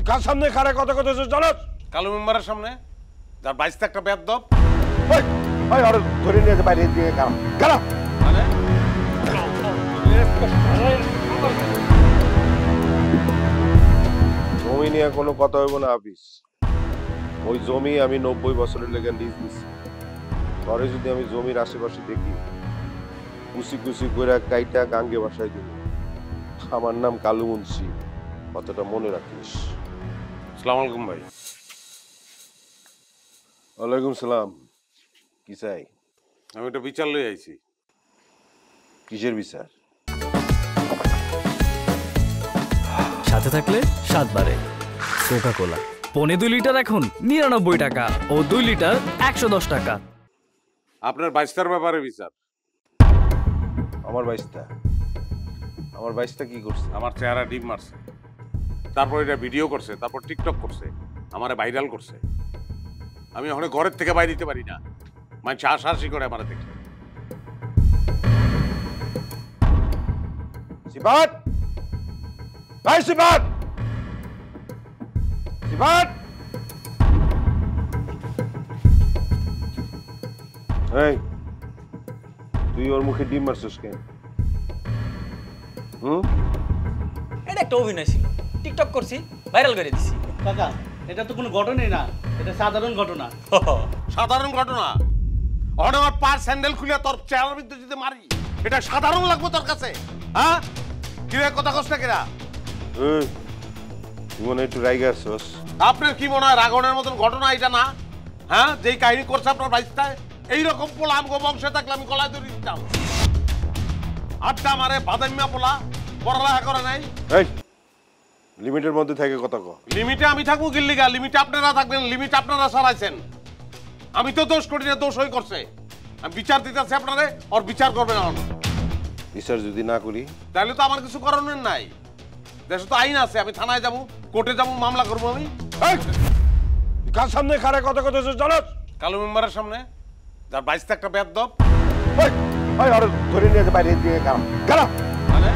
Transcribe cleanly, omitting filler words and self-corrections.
কার সামনে খারে কত কত জানাস? কালু মেম্বারের সামনে যার 22 একটা বেয়াদব। আর ধরে নিয়ে বাইরে দিয়ে গেলাম মানে জমি নিয়ে কোনো কথা হইব না আপিস। ওই জমি আমি 90 বছরের লেগে লিজ দিচ্ছি। পরে যদি আমি জমির আশেপাশে দেখি কুচি কুচি করে কাইটা গাঙ্গে বাসায় দিব। আমার নাম কালু মুন্সি, কতটা মনে রাখিস। আসসালামু আলাইকুম ভাই। ওয়ালাইকুম সালাম। কি চাই? আমি একটা বিচার লই আইছি। কিসের বিচার? সাথে থাকলে 7 বারে কোকা কোলা পনে 2 লিটার এখন 99 টাকা ও 2 লিটার 110 টাকা। আপনার 22টার ব্যাপারে বিচার। আমার বাইশটা কি করছে? আমার চেহারা ডিম মারছে, তারপর এটা ভিডিও করছে, তারপর টিকটক করছে, আমারে ভাইরাল করছে। আমি এখন ঘরের থেকে বাইরে দিতে পারি না, মানুষ হাসাহাসি করে আমার দেখে। সিবাত, ভাই সিবাত, সিবাত। এই তুই ওর মুখে ডিম মারছিস কেন? এটা একটা অভিনয় ছিল, টিকটক করছি, ভাইরাল করে দিছি। কাকা এটা তো কোনো ঘটনাই না, এটা সাধারণ ঘটনা। সাধারণ ঘটনা? ওখানে আমার পার স্যান্ডেল খুলে তোর চেহারার ভিতরে যদি মারি, এটা সাধারণ লাগবে তোর কাছে? হ্যাঁ, কিরে কথা কস না কিরা? তুই মনে একটু রাইগা আসছস। আপনার কি মনে হয় রাগনের মতন ঘটনা এটা না? হ্যাঁ, যেই কাহিনী করছে আপনার বাইশটায়, এইরকম পোলা আমগো বংশে থাকলে আমি গলায় ধরে দিতাম। আড্ডা মারে বাদামিয়া পোলা, পড়ালেখা করে নাই। এই লিমিটের মধ্যে থেকে কথা কও। লিমিটে আমি থাকবো গিল্লিগা, লিমিটে আপনারা থাকবেন, লিমিট আপনারা সরাইছেন। আমি তো দোষ করি না, দোষ হই করছে। আমি বিচার দিতেছি আপনারে, আর বিচার করবেন না। বিচার যদি না করি তাহলে তো আমার কিছু করণের নাই। দেশে তো আইন আছে, আমি থানায় যাবো, কোর্টে যাবো, মামলা করবো আমি। কার সামনে খারে কত কত জানাস? কালু মেম্বারের সামনে যার 22 একটা বেয়াদব। আর ধরে নিয়ে বাইরে দিয়ে গেলাম মানে